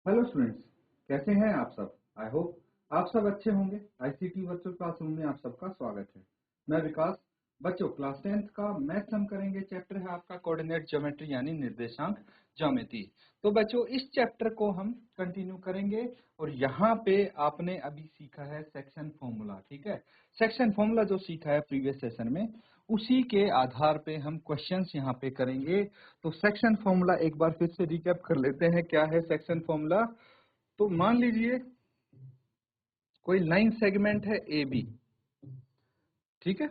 Hello students, कैसे हैं आप सब। आई होप आप सब अच्छे होंगे। आईसीटी वर्चुअल क्लासरूम में आप सबका स्वागत है। मैं विकास। बच्चों, क्लास 10th का मैथ्स हम करेंगे। चैप्टर है आपका कोऑर्डिनेट ज्योमेट्री यानी निर्देशांक ज्यामिति। तो बच्चों, इस चैप्टर को हम कंटिन्यू करेंगे और यहाँ पे आपने अभी सीखा है सेक्शन फॉर्मूला। ठीक है, सेक्शन फॉर्मूला जो सीखा है प्रीवियस सेशन में, उसी के आधार पे हम क्वेश्चंस यहाँ पे करेंगे। तो सेक्शन फॉर्मूला एक बार फिर से रिकैप कर लेते हैं। क्या है सेक्शन फॉर्मूला? तो मान लीजिए कोई लाइन सेगमेंट है ए बी। ठीक है,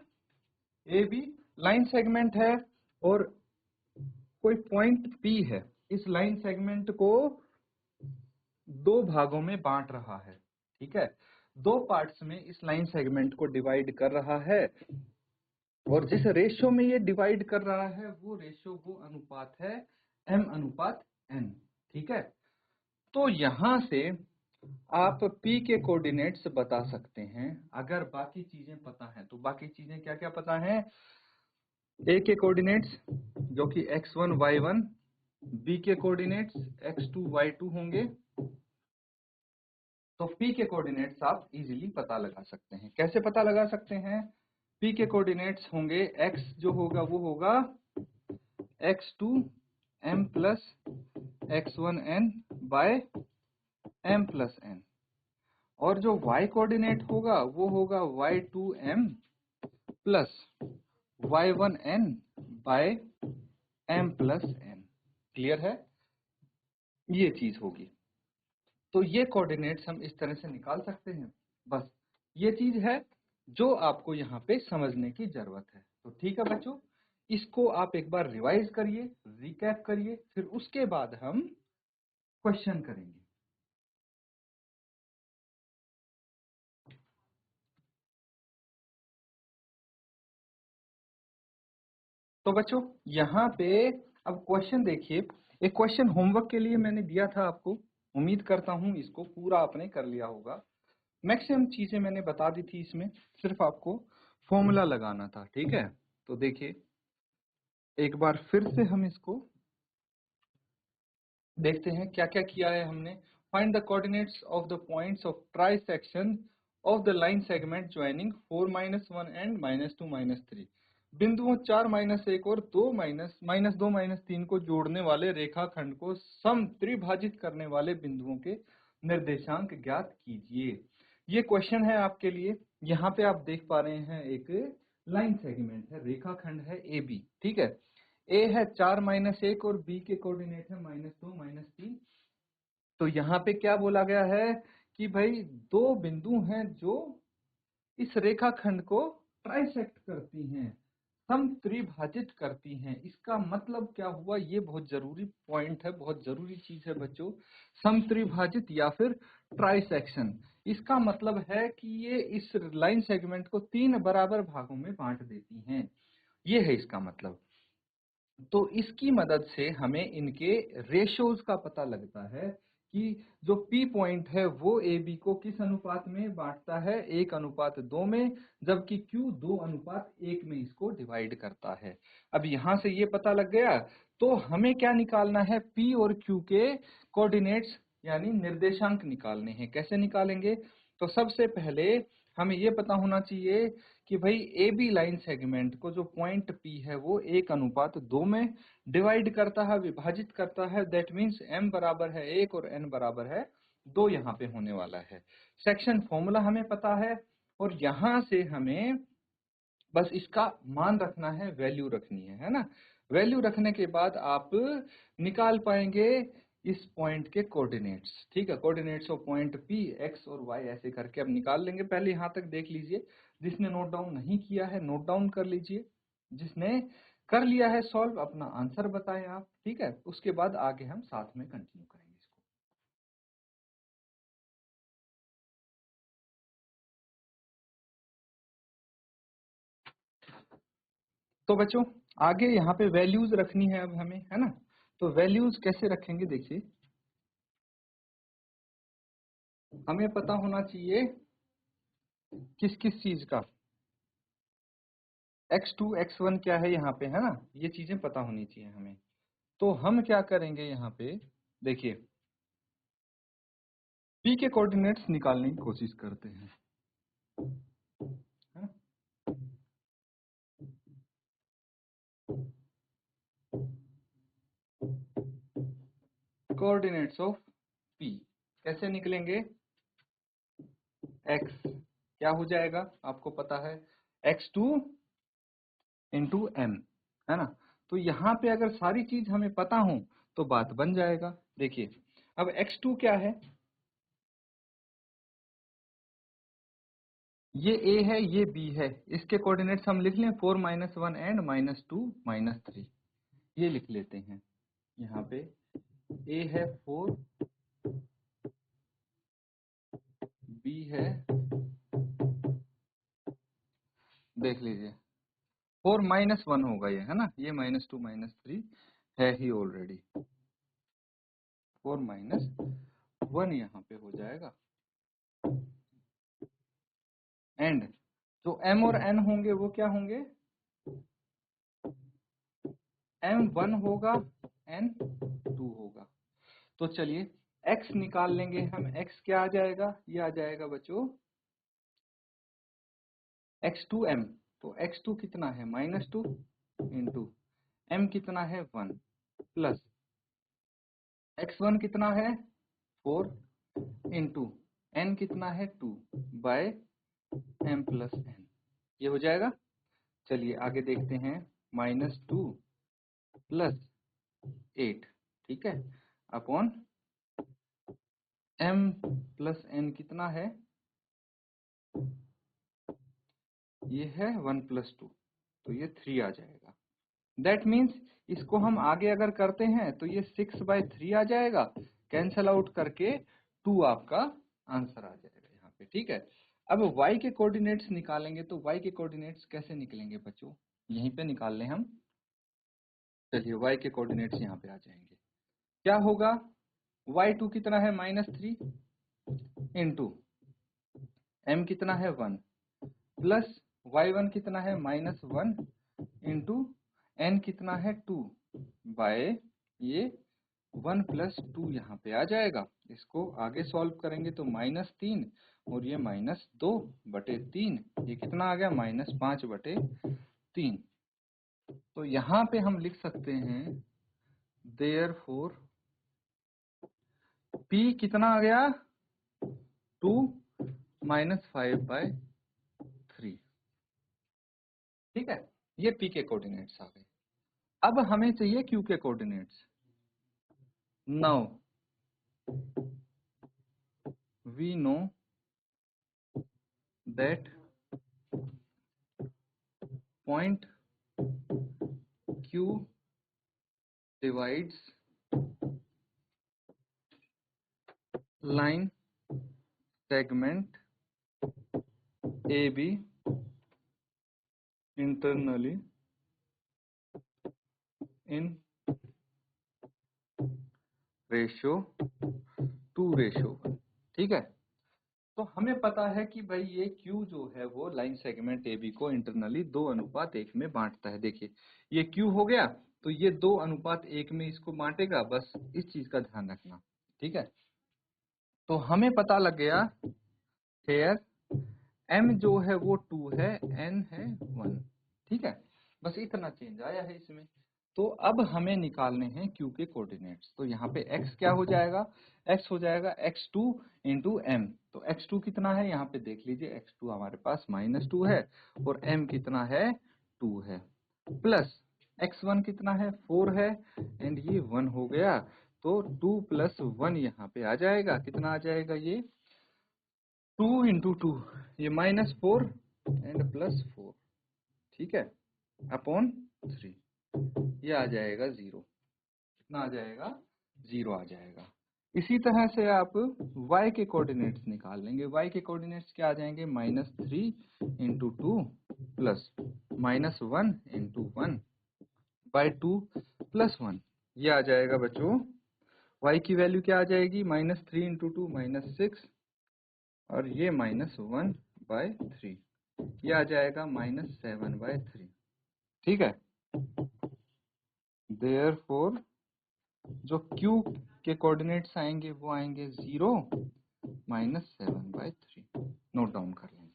ए बी लाइन सेगमेंट है और कोई पॉइंट पी है। इस लाइन सेगमेंट को दो भागों में बांट रहा है। ठीक है, दो पार्ट्स में इस लाइन सेगमेंट को डिवाइड कर रहा है और जिस रेशियो में ये डिवाइड कर रहा है वो रेशियो, वो अनुपात है m अनुपात n। ठीक है, तो यहां से आप p के कोऑर्डिनेट्स बता सकते हैं अगर बाकी चीजें पता हैं। तो बाकी चीजें क्या क्या पता हैं? a के कोऑर्डिनेट्स जो कि x1 y1, b के कोऑर्डिनेट्स x2 y2 होंगे। तो p के कोऑर्डिनेट्स आप इजीली पता लगा सकते हैं। कैसे पता लगा सकते हैं? p के कोऑर्डिनेट्स होंगे x जो होगा वो होगा x2 m plus x1n by m plus n, और जो y कोऑर्डिनेट होगा वो होगा y2m plus y1n by m plus n। Clear है? ये चीज होगी। तो ये कोऑर्डिनेट्स हम इस तरह से निकाल सकते हैं। बस ये चीज है जो आपको यहाँ पे समझने की जरूरत है। तो ठीक है बच्चों, इसको आप एक बार रिवाइज करिए, रिकैप करिए, फिर उसके बाद हम क्वेश्चन करेंगे। तो बच्चों, यहाँ पे अब क्वेश्चन देखिए। एक क्वेश्चन होमवर्क के लिए मैंने दिया था आपको। उम्मीद करता हूँ इसको पूरा आपने कर लिया होगा। मैक्सिमम चीजें मैंने बता दी थी इसमें, सिर्फ आपको फॉर्मूला लगाना था। ठीक है, तो देखिए एक बार फिर से हम इसको देखते हैं क्या क्या किया है हमने। Find the coordinates of the points of try section of the line segment joining 4-1 and -2-3। बिंदुओं 4-1 और 2-3 को जोड़ने वाले रेखाखंड को सम त्रिभाजित करने वाले बिंदुओं के निर्देशांक ज्ञात कीजिए। ये क्वेश्चन है आपके लिए। यहाँ पे आप देख पा रहे हैं एक लाइन सेगमेंट है, रेखाखंड है ए बी। ठीक है, ए है 4-1 और बी के कोऑर्डिनेट है -2-3। तो यहाँ पे क्या बोला गया है कि भाई दो बिंदु हैं जो इस रेखाखंड को ट्राइसेक्ट करती हैं, समत्रिभाजित करती हैं। इसका मतलब क्या हुआ? ये बहुत जरूरी पॉइंट है, बहुत जरूरी चीज है बच्चों। समत्रिभाजित या फिर ट्राइसेक्शन, इसका मतलब है कि ये इस लाइन सेगमेंट को 3 बराबर भागों में बांट देती हैं। ये है इसका मतलब। तो इसकी मदद से हमें इनके रेशियोज का पता लगता है कि जो P पॉइंट है वो AB को किस अनुपात में बांटता है, 1:2 में, जबकि Q 2:1 में इसको डिवाइड करता है। अब यहां से ये पता लग गया, तो हमें क्या निकालना है? P और Q के कोऑर्डिनेट्स यानी निर्देशांक निकालने हैं। कैसे निकालेंगे? तो सबसे पहले हमें ये पता होना चाहिए कि भाई ए बी लाइन सेगमेंट को जो पॉइंट P है वो 1:2 में डिवाइड करता है, विभाजित करता है। दैट मीन्स m बराबर है 1 और n बराबर है 2 यहाँ पे होने वाला है। सेक्शन फॉर्मूला हमें पता है और यहाँ से हमें बस इसका मान रखना है, वैल्यू रखनी है ना। वैल्यू रखने के बाद आप निकाल पाएंगे इस पॉइंट के कोऑर्डिनेट्स। ठीक है, coordinates of point P, x और y ऐसे करके अब निकाल लेंगे। पहले यहाँ तक देख लीजिए। जिसने नोट डाउन नहीं किया है नोट डाउन कर लीजिए। जिसने कर लिया है सॉल्व, अपना आंसर बताएं आप। ठीक है, उसके बाद आगे हम साथ में कंटिन्यू करेंगे इसको। तो बच्चों, आगे यहाँ पे वैल्यूज रखनी है अब हमें, है ना। तो वैल्यूज कैसे रखेंगे? देखिए, हमें पता होना चाहिए किस किस चीज का। x2 x1 क्या है यहाँ पे, है ना, ये चीजें पता होनी चाहिए हमें। तो हम क्या करेंगे यहाँ पे, देखिए P के कोऑर्डिनेट्स निकालने की कोशिश करते हैं, है ना? कोऑर्डिनेट्स ऑफ P कैसे निकलेंगे? x क्या हो जाएगा आपको पता है, x2 इंटू m, है ना? तो यहाँ पे अगर सारी चीज हमें पता हो तो बात बन जाएगा। देखिए अब x2 क्या है, ये a है ये b है, इसके कोऑर्डिनेट्स हम लिख लें 4 -1 एंड -2 -3, ये लिख लेते हैं। यहाँ पे a है 4, b है, देख लीजिए 4 -1 होगा ये, है ना? ये -2 -3 है ही ऑलरेडी, 4 -1 यहाँ पे हो जाएगा। एंड जो m और n होंगे वो क्या होंगे, m 1 होगा, n 2 होगा। तो चलिए x निकाल लेंगे हम, x क्या आ जाएगा, ये आ जाएगा बच्चों x2m। तो x2 कितना है -2 इंटू m कितना है 1 प्लस x1 कितना है 4 इंटू n कितना है 2 बाय m प्लस n, ये हो जाएगा। चलिए आगे देखते हैं, -2 प्लस 8, ठीक है, अपॉन m प्लस n कितना है, ये है 1 + 2, तो ये 3 आ जाएगा। दैट मीन्स इसको हम आगे अगर करते हैं तो ये 6/3 आ जाएगा, कैंसल आउट करके 2 आपका आंसर आ जाएगा यहाँ पे, ठीक है। अब y के कोऑर्डिनेट्स निकालेंगे, तो y के कोऑर्डिनेट्स कैसे निकलेंगे बच्चों, यहीं पे निकाल लें हम। चलिए y के कोऑर्डिनेट्स यहाँ पे आ जाएंगे, क्या होगा, y2 कितना है -3 इंटू m कितना है 1 प्लस y1 कितना है -1 इंटू n कितना है 2 बाय ये 1 + 2 यहाँ पे आ जाएगा। इसको आगे सॉल्व करेंगे तो -3 और ये -2/3, ये कितना आ गया -5/3। तो यहाँ पे हम लिख सकते हैं देयरफॉर P कितना आ गया 2 -5/3, ठीक है। ये P के कोऑर्डिनेट्स आ गए। अब हमें चाहिए Q के coordinates. Now we know that point Q divides line segment AB internally in ratio 2:1, ठीक है। तो हमें पता है कि भाई ये Q जो है वो लाइन सेगमेंट AB को इंटरनली 2:1 में बांटता है। देखिए ये Q हो गया, तो ये 2:1 में इसको बांटेगा, बस इस चीज का ध्यान रखना, ठीक है। तो हमें पता लग गया हेयर m जो है वो 2 है, n है 1, ठीक है, बस इतना चेंज आया है इसमें। तो अब हमें निकालने हैं Q के कोऑर्डिनेट्स। तो यहाँ पे x क्या हो जाएगा, x हो जाएगा x2 इंटू m। तो x2 कितना है, यहाँ पे देख लीजिए x2 हमारे पास -2 है और m कितना है 2 है, प्लस x1 कितना है 4 है एंड ये 1 हो गया। तो 2 + 1 यहाँ पे आ जाएगा, कितना आ जाएगा ये 2 × 2, ये -4 एंड +4, ठीक है, अपॉन 3, ये आ जाएगा 0, कितना आ जाएगा 0 आ जाएगा। इसी तरह से आप y के कोऑर्डिनेट्स निकाल लेंगे। y के कोऑर्डिनेट्स क्या आ जाएंगे, -3 × 2 प्लस -1 × 1/2 + 1, ये आ जाएगा बच्चों। y की वैल्यू क्या आ जाएगी, -3 × 2 -6 और ये -1/3, ये आ जाएगा -7/3, ठीक है। देयरफॉर जो Q के कोऑर्डिनेट्स आएंगे वो आएंगे 0 -7/3 नोट डाउन कर लेंगे।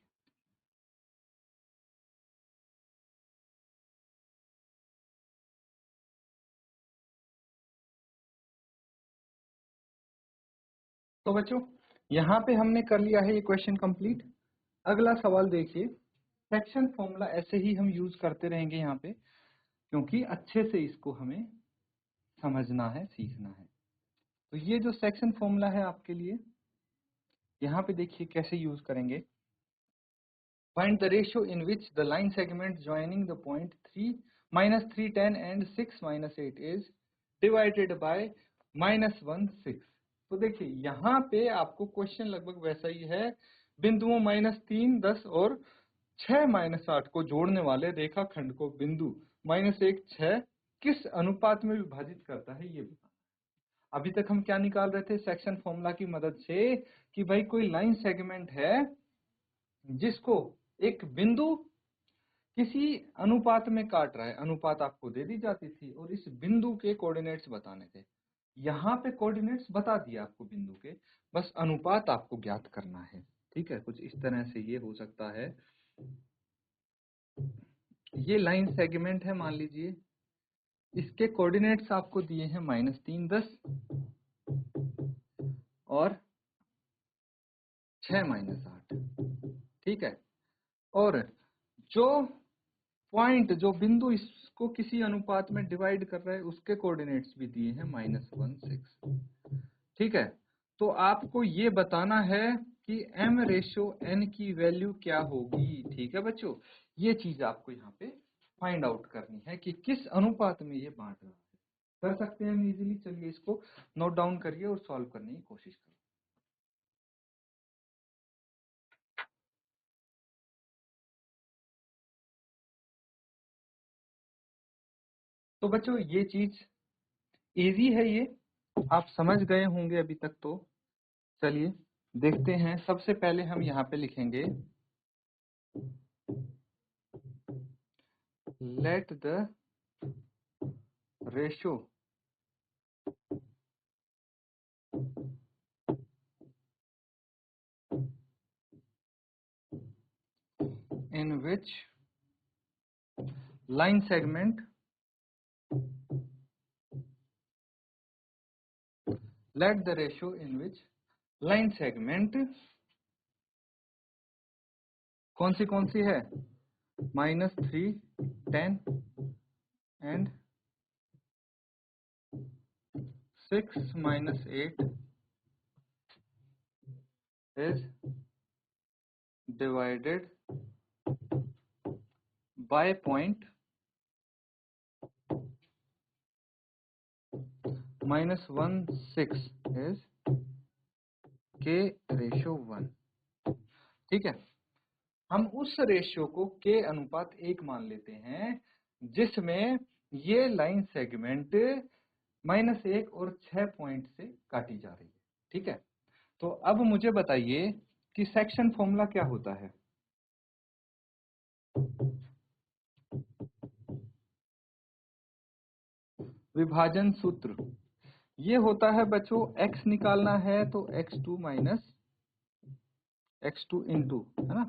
तो बच्चों यहाँ पे हमने कर लिया है ये क्वेश्चन कंप्लीट। अगला सवाल देखिए, सेक्शन फॉर्मूला ऐसे ही हम यूज करते रहेंगे यहाँ पे, क्योंकि अच्छे से इसको हमें समझना है, सीखना है। तो ये जो सेक्शन फॉर्मूला है आपके लिए, यहाँ पे देखिए कैसे यूज करेंगे। Find the ratio in which the line segment joining the point 3, -3, 10 and 6, -8 is divided bye -1, 6। तो देखिए यहाँ पे आपको क्वेश्चन लगभग वैसा ही है। बिंदुओं -3, 10 और 6, -8 को जोड़ने वाले रेखाखंड को बिंदु -1, 6 किस अनुपात में विभाजित करता है, ये बताना। अभी तक हम क्या निकाल रहे थे सेक्शन फॉर्मूला की मदद से, कि भाई कोई लाइन सेगमेंट है जिसको एक बिंदु किसी अनुपात में काट रहा है, अनुपात आपको दे दी जाती थी और इस बिंदु के कोऑर्डिनेट्स बताने थे। यहाँ पे कोऑर्डिनेट्स बता दिया आपको बिंदु के, बस अनुपात आपको ज्ञात करना है। ठीक है, कुछ इस तरह से ये हो सकता है। ये लाइन सेगमेंट है, मान लीजिए इसके कोऑर्डिनेट्स आपको दिए हैं -3, 10 और 6, -8। ठीक है, और जो पॉइंट, जो बिंदु इसको किसी अनुपात में डिवाइड कर रहा है, उसके कोऑर्डिनेट्स भी दिए हैं -1, 6। ठीक है, तो आपको ये बताना है कि m/n की वैल्यू क्या होगी। ठीक है बच्चों, ये चीज आपको यहाँ पे फाइंड आउट करनी है कि किस अनुपात में ये बांट रहा है। कर सकते हैं हम इजीली। चलिए इसको नोट डाउन करिए और सॉल्व करने की कोशिश करिए। तो बच्चों ये चीज इजी है, ये आप समझ गए होंगे अभी तक। तो चलिए देखते हैं। सबसे पहले हम यहाँ पे लिखेंगे let the ratio in which line segment let the ratio in which line segment कौन सी है, -3, 10 and 6, -8 is divided by point -1, 6 is k/1। ठीक है, हम उस रेशियो को k/1 मान लेते हैं जिसमें ये लाइन सेगमेंट -1 और 6 पॉइंट से काटी जा रही है। ठीक है, तो अब मुझे बताइए कि सेक्शन फॉर्मूला क्या होता है। विभाजन सूत्र ये होता है बच्चों, x निकालना है तो x2 माइनस x2 इंटू, है ना,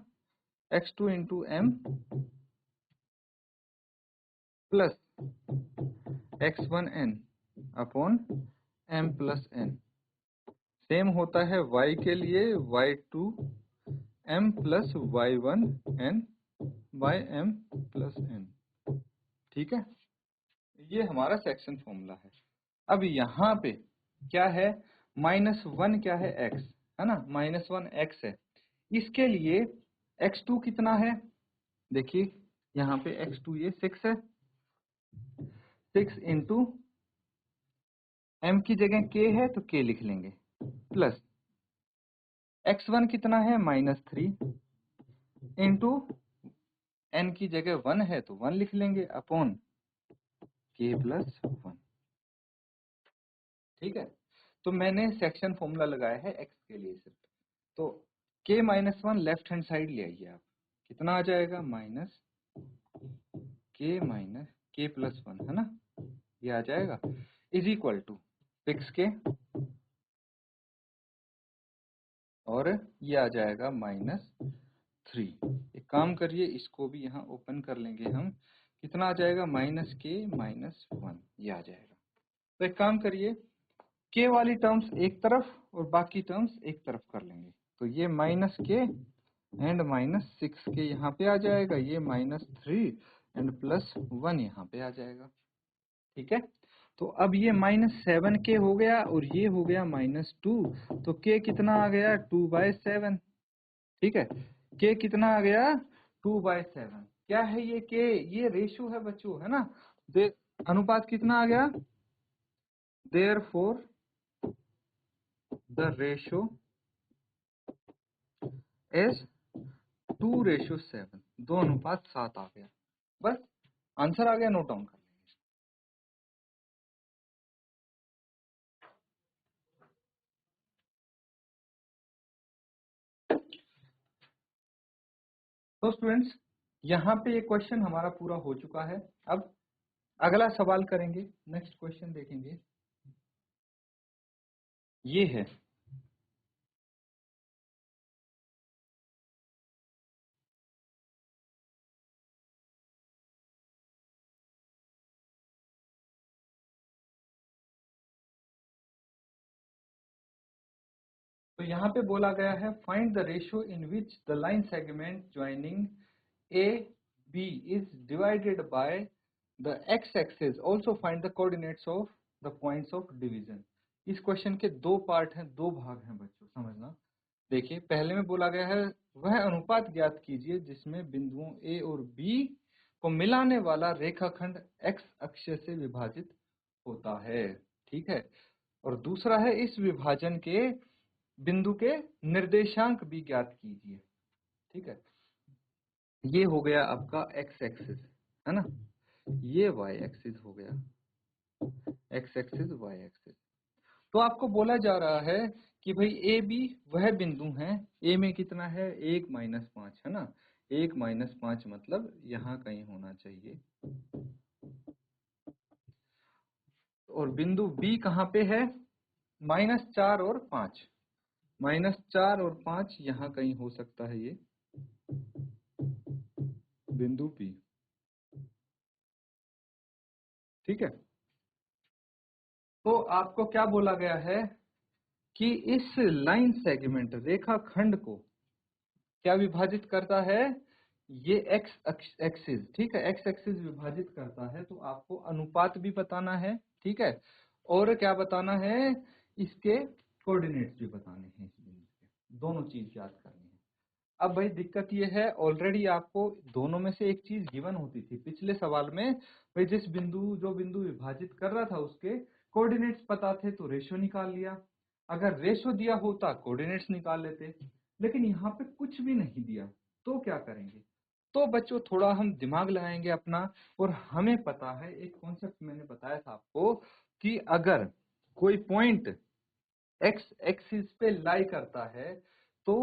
x2 into m plus x1n upon m plus n। Same होता है y के लिए, y2 m plus y1 n by m plus n। ठीक है, ये हमारा सेक्शन फॉर्मूला है। अब यहाँ पे क्या है, -1 क्या है, x है ना, -1 x है। इसके लिए x2 कितना है, देखिए यहाँ पे x2 ये 6 है, 6 इंटू m की जगह k है तो k लिख लेंगे, प्लस x1 कितना है, -3 इंटू n की जगह 1 है तो 1 लिख लेंगे, अपॉन k प्लस 1। ठीक है, तो मैंने सेक्शन फॉर्मूला लगाया है x के लिए सिर्फ। तो k-1 लेफ्ट हैंड साइड ले आइए आप, कितना आ जाएगा, -k प्लस 1, है ना, ये आ जाएगा, इज इक्वल टू 6k और ये आ जाएगा -3। एक काम करिए, इसको भी यहाँ ओपन कर लेंगे हम। कितना आ जाएगा? -k -1 ये आ जाएगा। तो एक काम करिए, k वाली टर्म्स एक तरफ और बाकी टर्म्स एक तरफ कर लेंगे। तो ये -k एंड -6k यहाँ पे आ जाएगा, ये -3 एंड +1 यहाँ पे आ जाएगा। ठीक है, तो अब ये -7k हो गया और ये हो गया -2। तो k कितना आ गया? 2/7। ठीक है, k कितना आ गया? 2/7। क्या है ये k? ये रेशो है बच्चों, है ना। अनुपात कितना आ गया? Therefore the ratio is 2:7। 2:7 आ गया। बस आंसर आ गया, नोट डाउन कर लेंगे। तो स्टूडेंट्स, यहाँ पे ये क्वेश्चन हमारा पूरा हो चुका है। अब अगला सवाल करेंगे, नेक्स्ट क्वेश्चन देखेंगे। ये है, तो यहाँ पे बोला गया है find the ratio in which the line segment joining A B is divided by the X axis. Also find the coordinates of the points of division. इस क्वेश्चन के दो पार्ट हैं, दो भाग हैं बच्चों, समझना। देखिए, पहले में बोला गया है वह अनुपात ज्ञात कीजिए जिसमें बिंदुओं ए और बी को मिलाने वाला रेखाखंड एक्स अक्ष से विभाजित होता है। ठीक है, और दूसरा है इस विभाजन के बिंदु के निर्देशांक भी ज्ञात कीजिए। ठीक है, ये हो गया आपका एक्स एक्सिस, है ना। ये वाई एक्सिस हो गया, एक्स एक्सिस वाई एक्सिस। तो आपको बोला जा रहा है कि भाई ए बी वह बिंदु हैं। ए में कितना है? 1-5, है ना। 1-5 मतलब यहाँ कहीं होना चाहिए। और बिंदु बी कहाँ पे है? -4 और 5। -4 और 5 यहाँ कहीं हो सकता है ये बिंदु बी। ठीक है, तो आपको क्या बोला गया है कि इस लाइन सेगमेंट रेखाखंड को क्या विभाजित करता है? ये एक्स एक्सिस। ठीक है, एक्स एक्सिस विभाजित करता है। तो आपको अनुपात भी बताना है। ठीक है, और क्या बताना है? इसके कोऑर्डिनेट्स भी बताने हैं। इस बिंदु के दोनों चीज याद करनी है। अब भाई दिक्कत ये है, ऑलरेडी आपको दोनों में से एक चीज गिवन होती थी पिछले सवाल में। भाई जो बिंदु विभाजित कर रहा था उसके कोऑर्डिनेट्स पता थे तो रेशो निकाल लिया। अगर रेशो दिया होता कोऑर्डिनेट्स निकाल लेते, लेकिन यहाँ पे कुछ भी नहीं दिया तो क्या करेंगे? तो बच्चों थोड़ा हम दिमाग लगाएंगे अपना। और हमें पता है, एक कॉन्सेप्ट मैंने बताया था आपको कि अगर कोई पॉइंट एक्स एक्सिस पे लाई करता है तो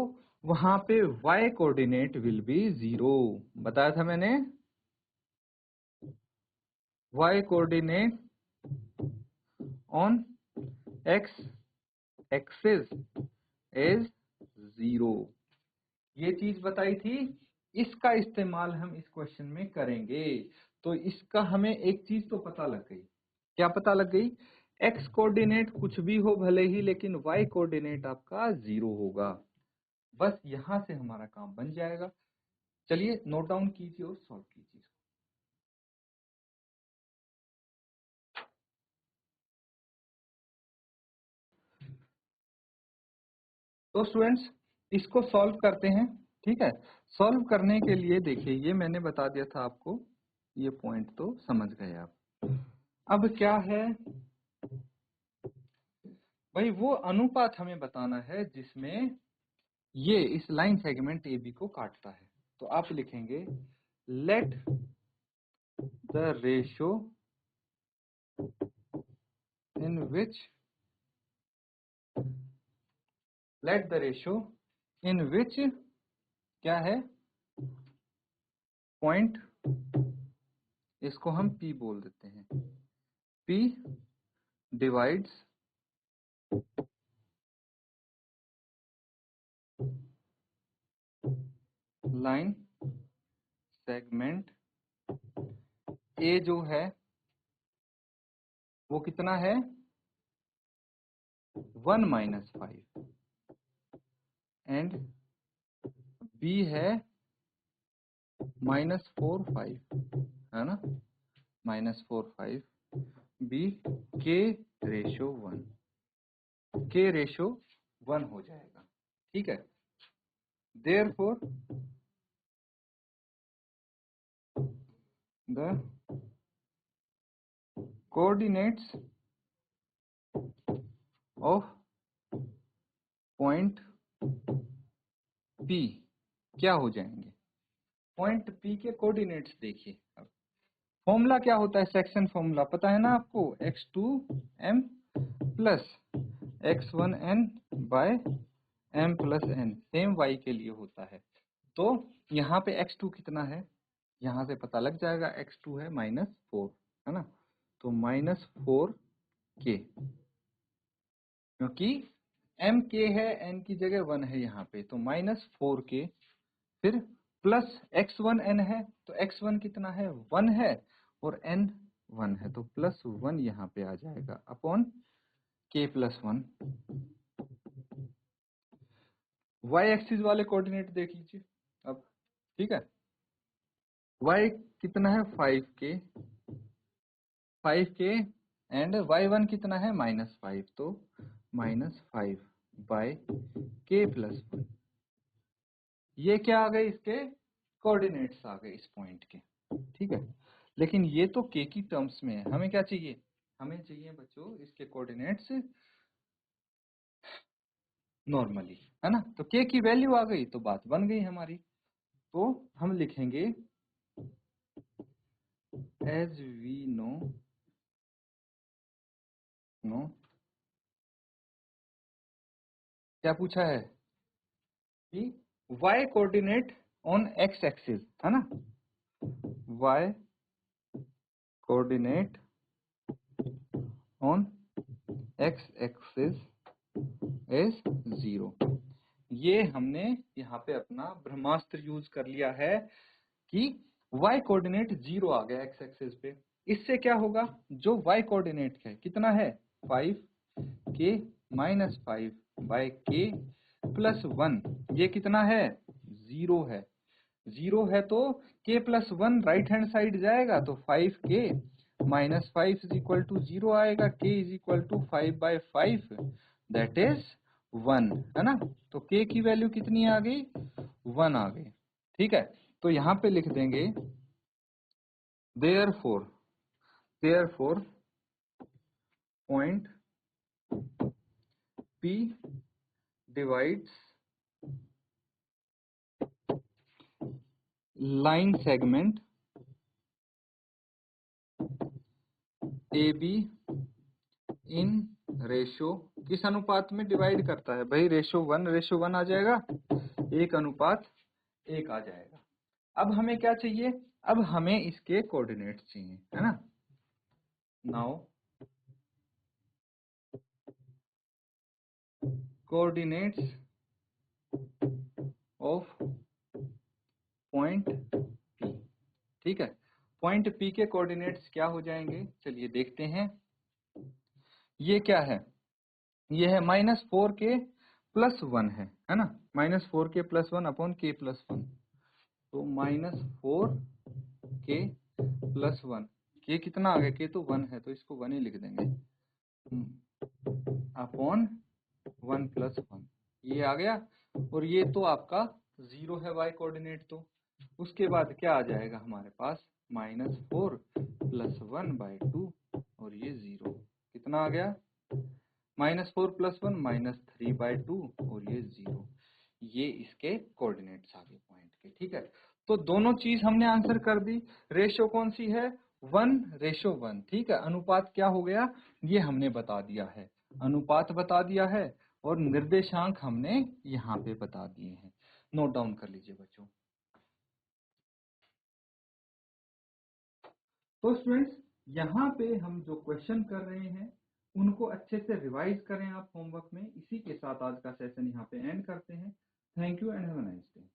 वहां पे y कोऑर्डिनेट विल बी 0। बताया था मैंने, y coordinate on x axis is 0। ये चीज बताई थी। इसका इस्तेमाल हम इस क्वेश्चन में करेंगे। तो इसका हमें एक चीज तो पता लग गई। क्या पता लग गई? x कोऑर्डिनेट कुछ भी हो भले ही, लेकिन y कोऑर्डिनेट आपका 0 होगा। बस यहां से हमारा काम बन जाएगा। चलिए नोट डाउन कीजिए और सॉल्व कीजिए। तो स्टूडेंट्स, इसको सॉल्व करते हैं। ठीक है, सॉल्व करने के लिए देखिए, ये मैंने बता दिया था आपको, ये पॉइंट तो समझ गए आप। अब क्या है भाई, वो अनुपात हमें बताना है जिसमें ये इस लाइन सेगमेंट ए बी को काटता है। तो आप लिखेंगे let the ratio in which let the ratio in which क्या है? पॉइंट, इसको हम P बोल देते हैं। P divides line segment A जो है वो कितना है 1 - 5 एंड बी है -4 5 है ना, -4 5 बी के रेशो 1 हो जाएगा। ठीक है, therefore the coordinates of point P क्या हो जाएंगे, पॉइंट पी के कोऑर्डिनेट्स देखिए। अब फॉर्मूला क्या होता है, सेक्शन फॉर्मूला पता है ना आपको, x2m plus x1n by m plus n, same y के लिए होता है। तो यहाँ पे x2 कितना है, यहाँ से पता लग जाएगा, x2 है -4 है ना, तो -4k, क्योंकि m k है, n की जगह 1 है यहाँ पे, तो -4k, फिर प्लस x1n है, तो x1 कितना है 1 है और n 1 है, तो +1 यहाँ पे आ जाएगा अपॉन k + 1। y एक्सिस वाले कोऑर्डिनेट देख लीजिए अब। ठीक है, y कितना है 5k एंड y1 कितना है -5, तो -5 बाय k + 1। ये क्या आ गए, इसके कोऑर्डिनेट्स आ गए इस पॉइंट के। ठीक है, लेकिन ये तो k की टर्म्स में है, हमें क्या चाहिए, हमें चाहिए बच्चों इसके कोऑर्डिनेट्स नॉर्मली, है ना, तो k की वैल्यू आ गई तो बात बन गई हमारी। तो हम लिखेंगे एज वी नो क्या पूछा है कि y coordinate on x axis, है ना, y coordinate on x axis is 0। ये हमने यहाँ पे अपना ब्रह्मास्त्र यूज कर लिया है कि y कोऑर्डिनेट 0 आ गया x एक्सिस पे। इससे क्या होगा, जो y कोऑर्डिनेट है कितना है 5k - 5 बाय k + 1, ये कितना है 0 है। 0 है तो k + 1 राइट हैंड साइड जाएगा, तो 5k - 5 = 0 आएगा, k = 5/5 दैट इज 1, है ना, तो k की वैल्यू कितनी आ गई 1 आ गई। ठीक है, तो यहाँ पे लिख देंगे therefore point P divides line segment AB in ratio, किस अनुपात में डिवाइड करता है भाई, रेशो 1 आ जाएगा, 1:1 आ जाएगा। अब हमें क्या चाहिए, अब हमें इसके कोऑर्डिनेट्स चाहिए, है ना। Now coordinates of point P। ठीक है, पॉइंट P के कोऑर्डिनेट्स क्या हो जाएंगे, चलिए देखते हैं। ये क्या है, ये है -4k + 1 है ना, -4k + 1 अपॉन k + 1, तो -4k + 1, k कितना आ गया, k तो 1 है, तो इसको 1 ही लिख देंगे अपॉन 1 + 1, ये आ गया। और ये तो आपका 0 है y कोऑर्डिनेट, तो उसके बाद क्या आ जाएगा हमारे पास -4 + 1/2 और ये 0, कितना आ गया -4 + 1 -3/2 और ये 0। ये इसके कोऑर्डिनेट्स आ गए पॉइंट के। ठीक है, तो दोनों चीज हमने आंसर कर दी। रेशो कौन सी है 1:1। ठीक है, अनुपात क्या हो गया ये हमने बता दिया है, अनुपात बता दिया है और निर्देशांक हमने यहाँ पे बता दिए हैं। नोट डाउन कर लीजिए बच्चों। तो स्टूडेंट्स यहाँ पे हम जो क्वेश्चन कर रहे हैं उनको अच्छे से रिवाइज करें आप होमवर्क में। इसी के साथ आज का सेशन यहाँ पे एंड करते हैं। Thank you and have a nice day.